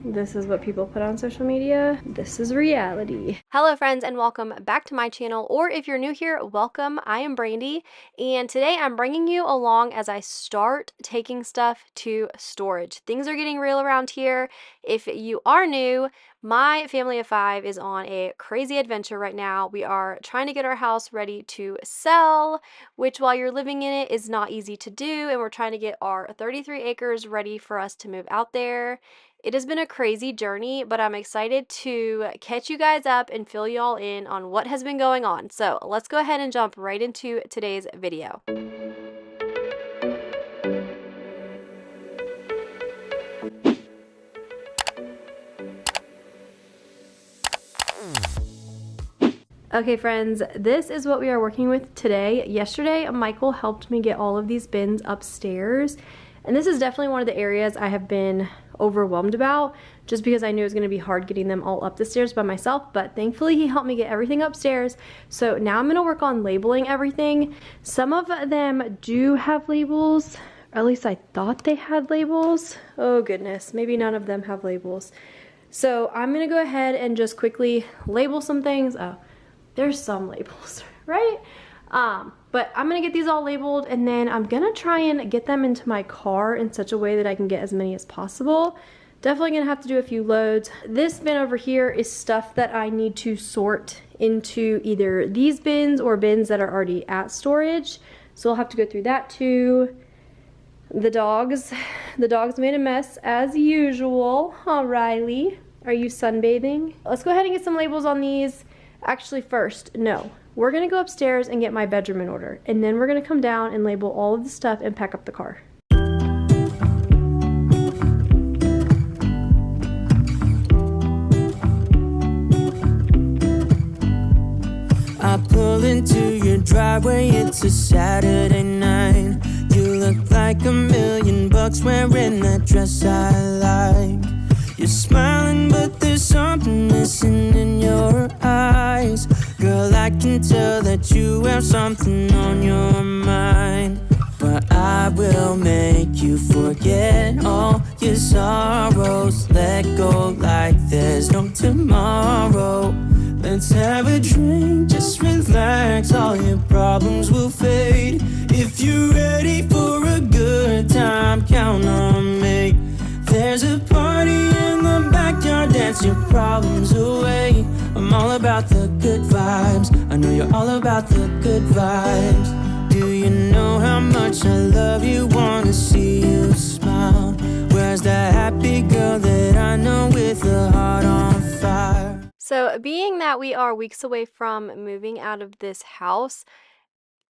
This is what people put on social media. This is reality. Hello friends, and welcome back to my channel, or if you're new here, welcome. I am Brandy, and today I'm bringing you along as I start taking stuff to storage. Things are getting real around here. If you are new, my family of 5 is on a crazy adventure right now. We are trying to get our house ready to sell, which while you're living in it is not easy to do, and we're trying to get our 33 acres ready for us to move out there. It has been a crazy journey, but I'm excited to catch you guys up and fill y'all in on what has been going on. So let's go ahead and jump right into today's video. Okay friends, this is what we are working with today. Yesterday, Michael helped me get all of these bins upstairs. And this is definitely one of the areas I have been overwhelmed about, just because I knew it was going to be hard getting them all up the stairs by myself, but thankfully he helped me get everything upstairs. So now I'm going to work on labeling everything. Some of them do have labels, or at least I thought they had labels. Oh goodness, maybe none of them have labels. So I'm going to go ahead and just quickly label some things. Oh, there's some labels, right? But I'm gonna get these all labeled, and then I'm gonna try and get them into my car in such a way that I can get as many as possible. Definitely gonna have to do a few loads. This bin over here is stuff that I need to sort into either these bins or bins that are already at storage. So I'll have to go through that too. The dogs made a mess as usual. Oh, Riley, are you sunbathing? Let's go ahead and get some labels on these. Actually, first, no. We're gonna go upstairs and get my bedroom in order, and then we're gonna come down and label all of the stuff and pack up the car. I pull into your driveway, it's a Saturday night. You look like $1,000,000 wearing that dress I like. You're smiling, but there's something missing in your eyes. Girl, I can tell that you have something on your mind. But I will make you forget all your sorrows. Let go like there's no tomorrow. Let's have a drink, just relax, all your problems will fade. If you're ready for a good time, count on me. There's a party in the backyard, dance your problems away. I'm all about the good vibes, I know you're all about the good vibes. Do you know how much I love you, wanna see you smile? Where's that happy girl that I know with a heart on fire? So being that we are weeks away from moving out of this house,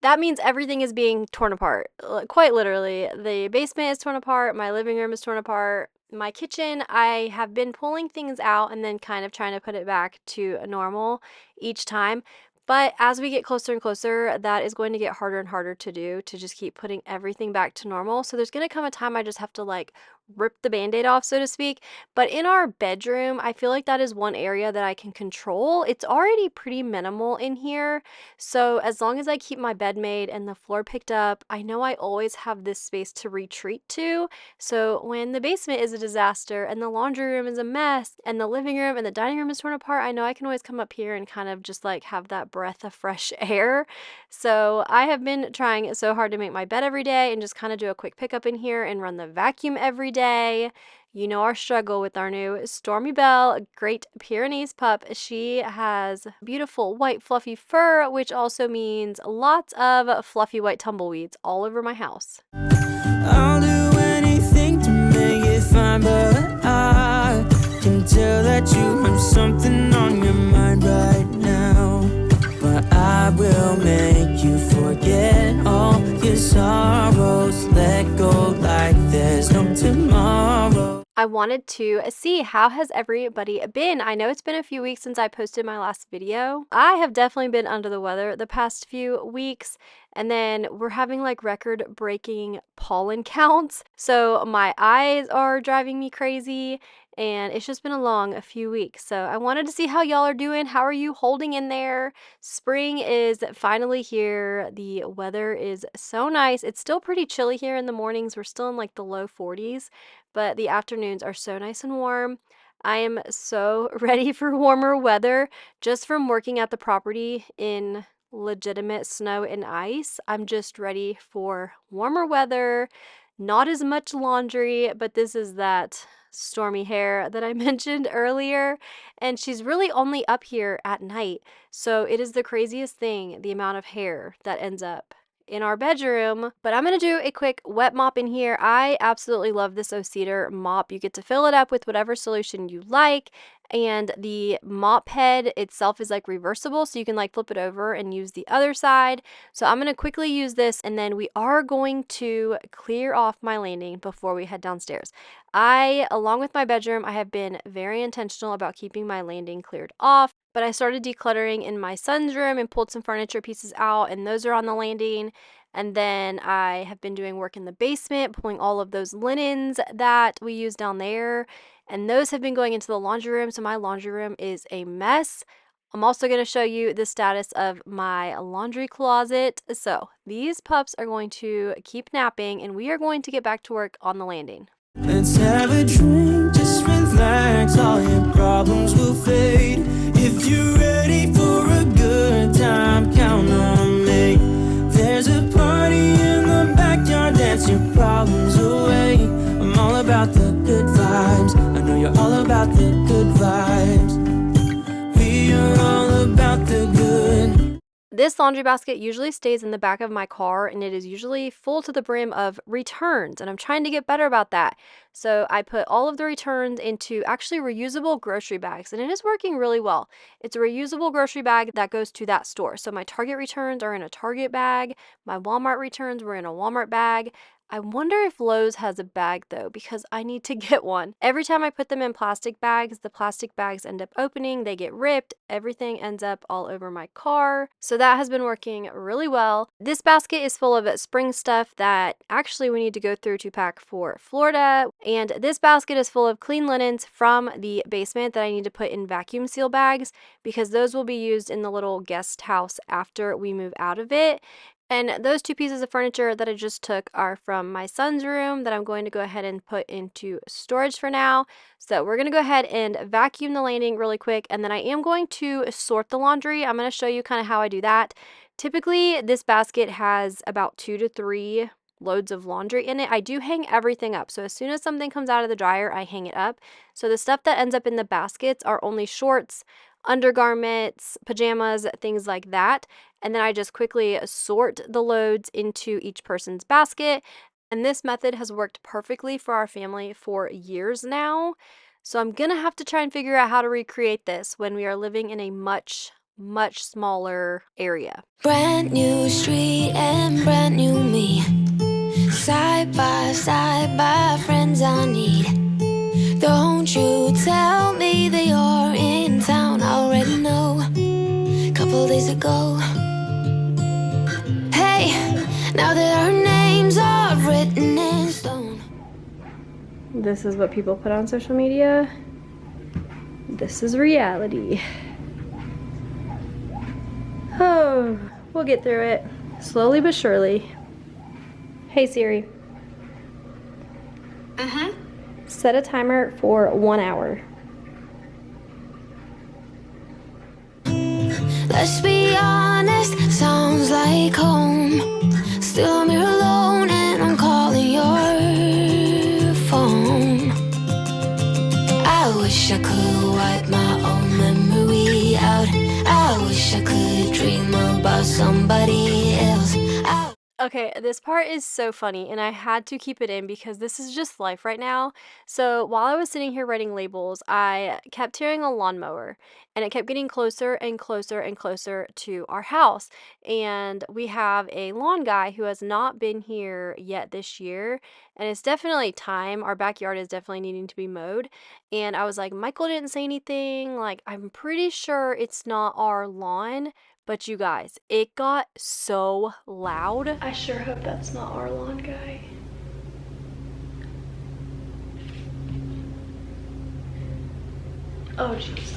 that means everything is being torn apart, quite literally. The basement is torn apart, my living room is torn apart, my kitchen, I have been pulling things out and then kind of trying to put it back to normal each time. But as we get closer and closer, that is going to get harder and harder to do, to just keep putting everything back to normal. So there's going to come a time I just have to like rip the band-aid off, so to speak. But in our bedroom, I feel like that is one area that I can control. It's already pretty minimal in here. So as long as I keep my bed made and the floor picked up, I know I always have this space to retreat to. So when the basement is a disaster and the laundry room is a mess and the living room and the dining room is torn apart, I know I can always come up here and kind of just like have that breath of fresh air. So I have been trying so hard to make my bed every day and just kind of do a quick pickup in here and run the vacuum every day. You know our struggle with our new Stormy Belle, Great Pyrenees pup. She has beautiful white fluffy fur, which also means lots of fluffy white tumbleweeds all over my house. I'll do anything to make it fine, but I can tell that you have something on your mind right now. But I will make you forget all your sorrows. Let go like there's no tomorrow. I wanted to see, how has everybody been? I know it's been a few weeks since I posted my last video. I have definitely been under the weather the past few weeks, and then we're having like record-breaking pollen counts. So my eyes are driving me crazy, and it's just been a few weeks. So I wanted to see how y'all are doing. How are you holding in there? Spring is finally here. The weather is so nice. It's still pretty chilly here in the mornings. We're still in like the low 40s, but the afternoons are so nice and warm. I am so ready for warmer weather just from working at the property in legitimate snow and ice. I'm just ready for warmer weather, not as much laundry, but this is that stormy hair that I mentioned earlier, and she's really only up here at night. So it is the craziest thing, the amount of hair that ends up in our bedroom. But I'm gonna do a quick wet mop in here. I absolutely love this O-Cedar mop. You get to fill it up with whatever solution you like, and the mop head itself is like reversible, so you can like flip it over and use the other side. So I'm gonna quickly use this, and then we are going to clear off my landing before we head downstairs. Along with my bedroom, I have been very intentional about keeping my landing cleared off, but I started decluttering in my son's room and pulled some furniture pieces out, and those are on the landing. And then I have been doing work in the basement, pulling all of those linens that we use down there, and those have been going into the laundry room, so my laundry room is a mess. I'm also going to show you the status of my laundry closet. So these pups are going to keep napping, and we are going to get back to work on the landing. Let's have a drink, just relax, all your problems will fade. If you're ready for a good time, count on me. There's a party in the backyard, dance your problems away. I'm all about the good vibes, I know you're all about the good vibes. We are all about the good. This laundry basket usually stays in the back of my car, and it is usually full to the brim of returns, and I'm trying to get better about that. So I put all of the returns into actually reusable grocery bags, and it is working really well. It's a reusable grocery bag that goes to that store. So my Target returns are in a Target bag, my Walmart returns were in a Walmart bag. I wonder if Lowe's has a bag though, because I need to get one. Every time I put them in plastic bags, the plastic bags end up opening, they get ripped, everything ends up all over my car. So that has been working really well. This basket is full of spring stuff that actually we need to go through to pack for Florida. And this basket is full of clean linens from the basement that I need to put in vacuum seal bags, because those will be used in the little guest house after we move out of it. And those two pieces of furniture that I just took are from my son's room that I'm going to go ahead and put into storage for now. So we're going to go ahead and vacuum the landing really quick, and then I am going to sort the laundry. I'm going to show you kind of how I do that. Typically, this basket has about 2 to 3 loads of laundry in it. I do hang everything up. So as soon as something comes out of the dryer, I hang it up. So the stuff that ends up in the baskets are only shorts, undergarments, pajamas, things like that. And then I just quickly sort the loads into each person's basket. And this method has worked perfectly for our family for years now. So I'm gonna have to try and figure out how to recreate this when we are living in a much smaller area. Brand new street and brand new me. Side by friends I need. Don't you tell me that you're in town, I already know. Couple days ago. Hey, now that our names are written in stone. This is what people put on social media. This is reality. Oh, we'll get through it. Slowly but surely. Hey Siri. Set a timer for 1 hour. Let's be honest, sounds like home. Still I'm here alone and I'm calling your phone. I wish I could wipe my own memory out. I wish I could dream about somebody else. Okay, this part is so funny, and I had to keep it in because this is just life right now. So while I was sitting here writing labels, I kept hearing a lawnmower, and it kept getting closer and closer and closer to our house. And we have a lawn guy who has not been here yet this year, and it's definitely time. Our backyard is definitely needing to be mowed. And I was like, Michael didn't say anything. Like, I'm pretty sure it's not our lawn. But you guys, it got so loud. I sure hope that's not our lawn guy. Oh, jeez.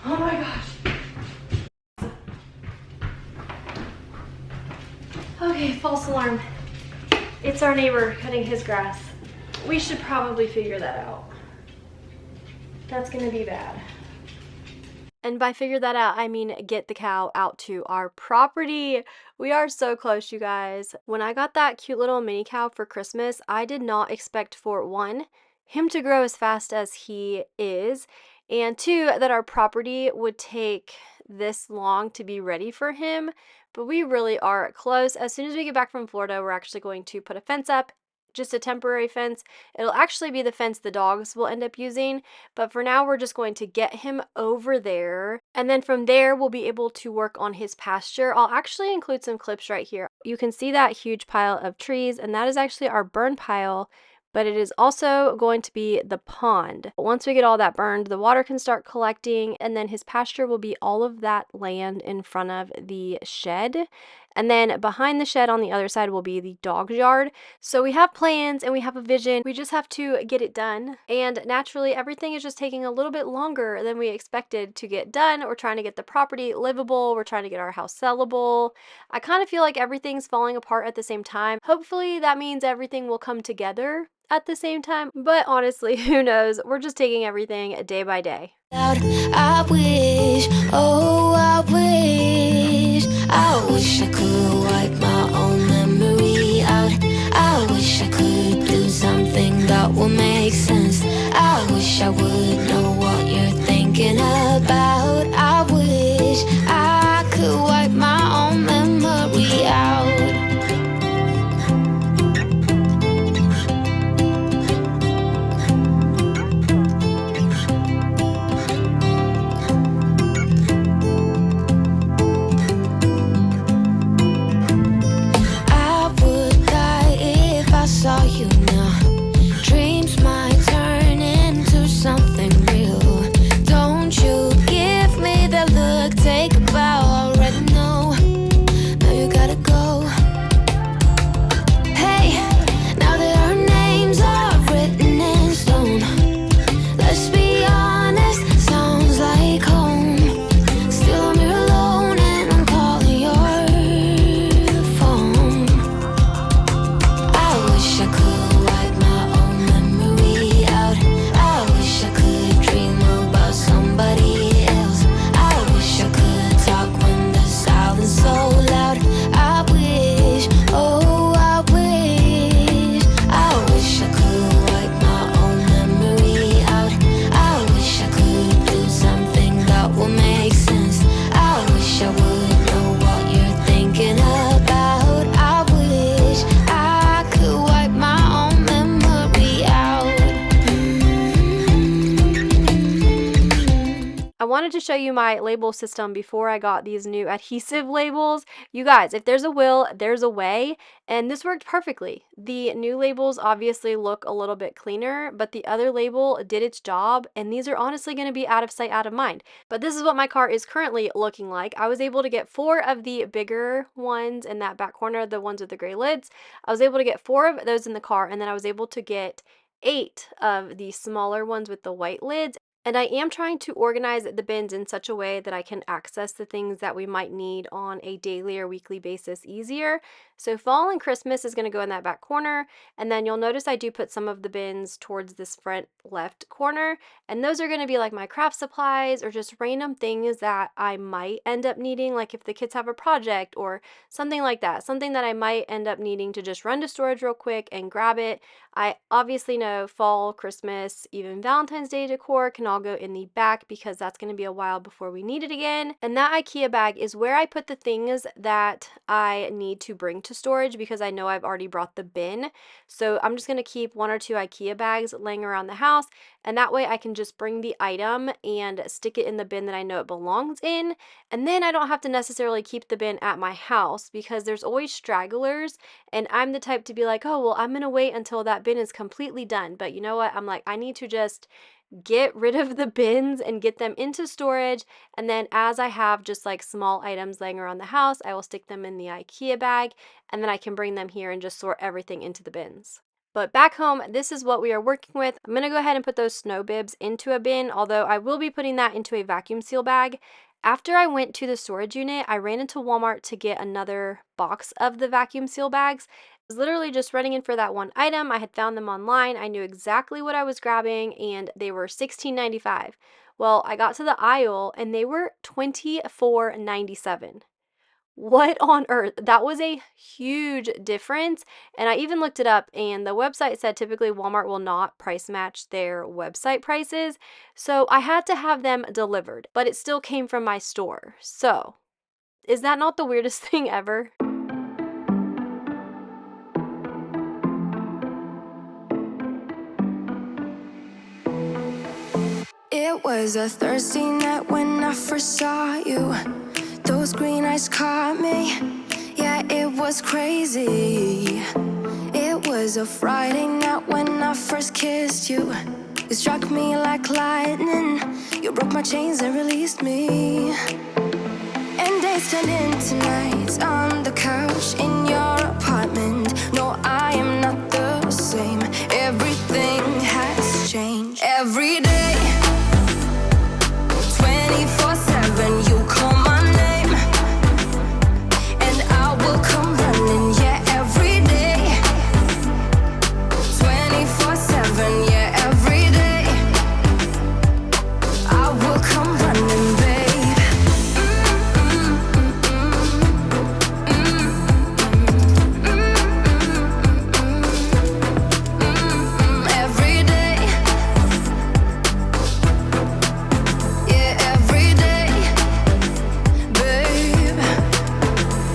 Oh my gosh. Okay, false alarm. It's our neighbor cutting his grass. We should probably figure that out. That's gonna be bad. And by figure that out, I mean get the cow out to our property. We are so close, you guys. When I got that cute little mini cow for Christmas, I did not expect for one, him to grow as fast as he is, and two, that our property would take this long to be ready for him. But we really are close. As soon as we get back from Florida, we're actually going to put a fence up, just a temporary fence. It'll actually be the fence the dogs will end up using, but for now we're just going to get him over there, and then from there we'll be able to work on his pasture. I'll actually include some clips right here. You can see that huge pile of trees, and that is actually our burn pile, but it is also going to be the pond. Once we get all that burned, the water can start collecting, and then his pasture will be all of that land in front of the shed. And then behind the shed on the other side will be the dog yard. So we have plans and we have a vision. We just have to get it done. And naturally, everything is just taking a little bit longer than we expected to get done. We're trying to get the property livable. We're trying to get our house sellable. I kind of feel like everything's falling apart at the same time. Hopefully that means everything will come together at the same time. But honestly, who knows? We're just taking everything day by day. I wish, oh, I wish I could wipe my own memory out. I wish I could do something that will make sense. I wish I would know what you're thinking about. I wish I could wipe my own memory out. Saw you now. Dreams might turn into something real. Don't you give me that look, take a bow. I already know. Now you gotta go. Hey, now that our names are written in stone, let's be honest, sounds like home. Still I'm here alone and I'm calling your phone. I wish I could wipe my own memory out. I wish I could dream about somebody else. I wish I could talk when the silence so loud. I wish, oh, I wish I could wipe my own memory out. I wish I could do something that will make sense. I wish I would know what you're thinking about. I wish I could wipe my own memory out. I wanted to show you my label system before I got these new adhesive labels. You guys, if there's a will, there's a way, and this worked perfectly. The new labels obviously look a little bit cleaner, but the other label did its job, and these are honestly going to be out of sight, out of mind. But this is what my car is currently looking like. I was able to get 4 of the bigger ones in that back corner, the ones with the gray lids. I was able to get 4 of those in the car, and then I was able to get 8 of the smaller ones with the white lids. And I am trying to organize the bins in such a way that I can access the things that we might need on a daily or weekly basis easier. So fall and Christmas is going to go in that back corner, and then you'll notice I do put some of the bins towards this front left corner, and those are going to be like my craft supplies or just random things that I might end up needing, like if the kids have a project or something like that, something that I might end up needing to just run to storage real quick and grab it. I obviously know fall, Christmas, even Valentine's Day decor can all go in the back because that's going to be a while before we need it again. And that IKEA bag is where I put the things that I need to bring to storage because I know I've already brought the bin. So I'm just going to keep 1 or 2 IKEA bags laying around the house, and that way I can just bring the item and stick it in the bin that I know it belongs in. And then I don't have to necessarily keep the bin at my house because there's always stragglers, and I'm the type to be like, oh, well, I'm going to wait until that bin is completely done. But you know what? I'm like, I need to just get rid of the bins and get them into storage, and then as I have just like small items laying around the house, I will stick them in the IKEA bag, and then I can bring them here and just sort everything into the bins. But back home, this is what we are working with. I'm going to go ahead and put those snow bibs into a bin, although I will be putting that into a vacuum seal bag. After I went to the storage unit, I ran into Walmart to get another box of the vacuum seal bags. I was literally just running in for that one item. I had found them online. I knew exactly what I was grabbing, and they were $16.95. Well, I got to the aisle and they were $24.97. What on earth? That was a huge difference. And I even looked it up, and the website said typically Walmart will not price match their website prices. So I had to have them delivered, but it still came from my store. So is that not the weirdest thing ever? It was a Thursday night when I first saw you. Those green eyes caught me. Yeah, it was crazy. It was a Friday night when I first kissed you. You struck me like lightning. You broke my chains and released me. And days turned into nights on the couch in your apartment. No, I am not the same. Everything has changed. Every day, 24/7, you call my name, and I will come running. Yeah, every day, 24/7. Yeah, every day, I will come running, babe. Every day, yeah, every day, babe.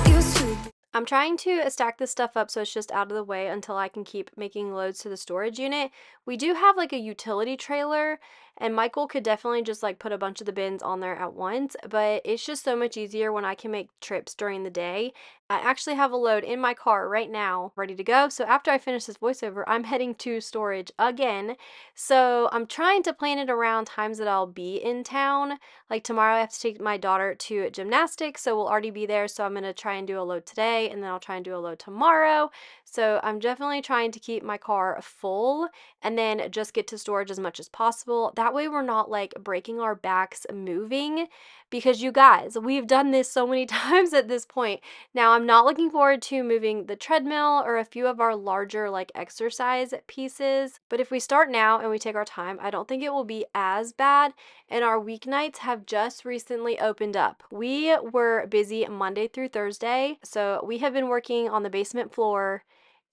Used to. I'm trying to stack this stuff up so it's just out of the way until I can keep making loads to the storage unit. We do have like a utility trailer, and Michael could definitely just like put a bunch of the bins on there at once, but it's just so much easier when I can make trips during the day. I actually have a load in my car right now ready to go, so after I finish this voiceover, I'm heading to storage again. So I'm trying to plan it around times that I'll be in town. Like tomorrow I have to take my daughter to gymnastics, so we'll already be there, so I'm going to try and do a load today, and then I'll try and do a load tomorrow. So I'm definitely trying to keep my car full and then just get to storage as much as possible. That way we're not like breaking our backs moving, because you guys, we've done this so many times at this point. Now I'm not looking forward to moving the treadmill or a few of our larger like exercise pieces, but if we start now and we take our time, I don't think it will be as bad. And our weeknights have just recently opened up. We were busy Monday through Thursday, so we have been working on the basement floor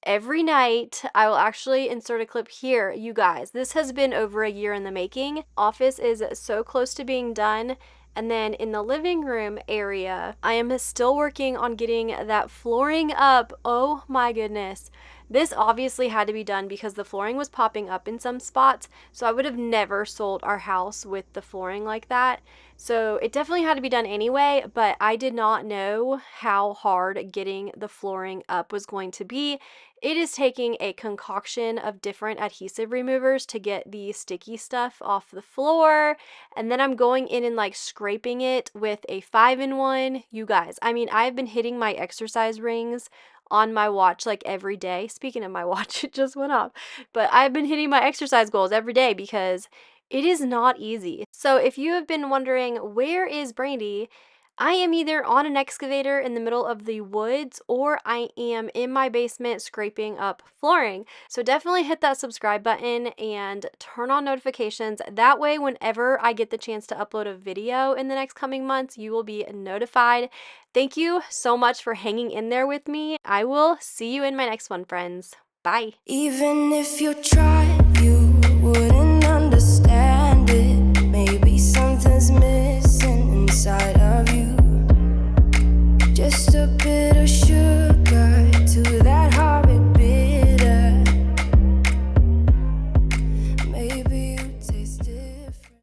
every night. I will actually insert a clip here. You guys, this has been over a year in the making. Office is so close to being done. And then in the living room area, I am still working on getting that flooring up. Oh my goodness. This obviously had to be done because the flooring was popping up in some spots. So I would have never sold our house with the flooring like that. So it definitely had to be done anyway, but I did not know how hard getting the flooring up was going to be. It is taking a concoction of different adhesive removers to get the sticky stuff off the floor. And then I'm going in and like scraping it with a 5-in-1. You guys, I mean, I've been hitting my exercise rings on my watch like every day. Speaking of my watch, it just went off. But I've been hitting my exercise goals every day because it is not easy. So if you have been wondering, where is Brandy? I am either on an excavator in the middle of the woods, or I am in my basement scraping up flooring. So definitely hit that subscribe button and turn on notifications. That way, whenever I get the chance to upload a video in the next coming months, you will be notified. Thank you so much for hanging in there with me. I will see you in my next one, friends. Bye. Even if you try